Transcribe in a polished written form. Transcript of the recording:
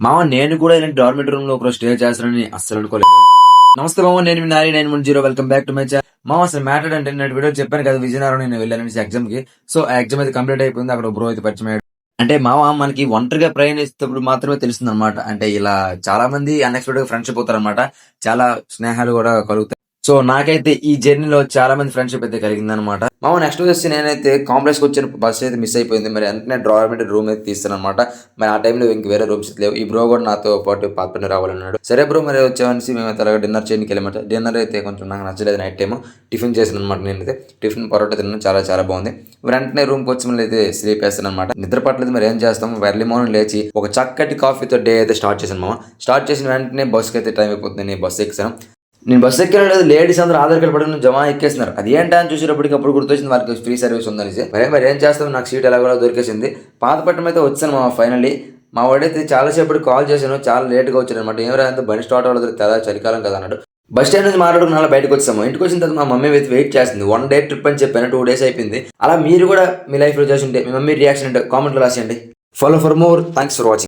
మామ నేను కూడా ఇలాంటి డార్మెంటరీ రూమ్ లో ఒక స్టే చేస్తానని అస్సలు అనుకోలేదు. నమస్తే మామ, నేను మీ నారి 910. Welcome back to my channel. మామ అసలు మ్యాటర్ అంటే నేను వీడియో చెప్పాను కదా, విజయనగరం నేను వెళ్ళాను ఎగ్జామ్ కి. సో ఆ ఎగ్జామ్ అయితే కంప్లీట్ అయిపోయింది. అక్కడ బ్రో అయితే పరిచయం అయ్యాడు. అంటే మామ మనకి ఒంటరిగా ప్రయాణిస్తప్పుడు మాత్రమే తెలుస్తుంది అనమాట. అంటే ఇలా చాలా మంది అన్ఎక్స్పెక్టెడ్ గా ఫ్రెండ్షిప్ అవుతారు అనమాట. చాలా స్నేహాలు కూడా కలుగుతాయి. సో నాకైతే ఈ జర్నీలో చాలా మంది ఫ్రెండ్షిప్ అయితే కలిగింది అనమాట. మామ నెక్స్ట్ వచ్చేసి నేనైతే కాంప్లెక్స్ వచ్చిన బస్ అయితే మిస్ అయిపోయింది. మరి వెంటనే డార్మెంటరీ రూమ్ అయితే తీస్తాను అనమాట. మరి ఆ టైంలో ఇంక వేరే రూమ్స్ లేవు. ఈ బ్రో కూడా నాతో పాటు పాపని రావాలన్నాడు. సరే బ్రో మరి వచ్చామనేసి మేము అయితే అలాగే డిన్నర్ చేయడానికి వెళ్ళమాట. డిన్నర్ అయితే కొంచెం నాకు నచ్చలేదు. నైట్ టైం టిఫిన్ చేసాను అనమాట. నేనైతే టిఫిన్ పరోటా తిన్నాను, చాలా చాలా బాగుంది. వెంటనే రూమ్కి వచ్చి మళ్ళీ అయితే స్లీప్ వేస్తాను అనమాట. నిద్ర పట్టలేదు, మరి ఏం చేస్తాం. ఎర్లీ మార్నింగ్ లేచి ఒక చక్కటి కాఫీతో డే అయితే స్టార్ట్ చేశాను మామ. స్టార్ట్ చేసిన వెంటనే బస్కి అయితే టైం అయిపోతుంది. నేను బస్సు ఎక్కాను. నేను బస్సు ఎక్కిన లేదు, లేడీస్ అందరూ ఆధార్ కార్డు పట్టుకుని జమా ఎక్కేస్తున్నారు. అది ఏంటా అని చూసేటప్పటికి అప్పుడు గుర్తొచ్చింది వాళ్ళకి ఫ్రీ సర్వీస్ ఉందనేసి. మరి ఏం చేస్తాం, నాకు సీట్ ఎలా కూడా దొరికేసింది. పాతపట్నం అయితే వచ్చాను మా ఫైనల్లీ. మా వాడైతే చాలాసేపటి కాల్ చేశాను, చాలా లేట్గా వచ్చాడు అనమాట. ఏం రాదంతా బండి స్టార్ట్ అవ్వలేదు కదా, చలికాలం కదా అన్నాడు. బస్ స్టాండ్ నుంచి మాట్లాడుకుని అలా బయటకు వచ్చాము. ఇంటికి వచ్చిన తర్వాత మా మమ్మీ అయితే వెయిట్ చేస్తుంది. 1 డే ట్రిప్ అని చెప్పాను, 2 days అయిపోయింది. అలా మీరు కూడా మీ లైఫ్లో చేసి ఉంటే మీ మమ్మీ రియాక్షన్ అంటే కామెంట్లో రాసేయండి. Follow for more. Thanks for watching.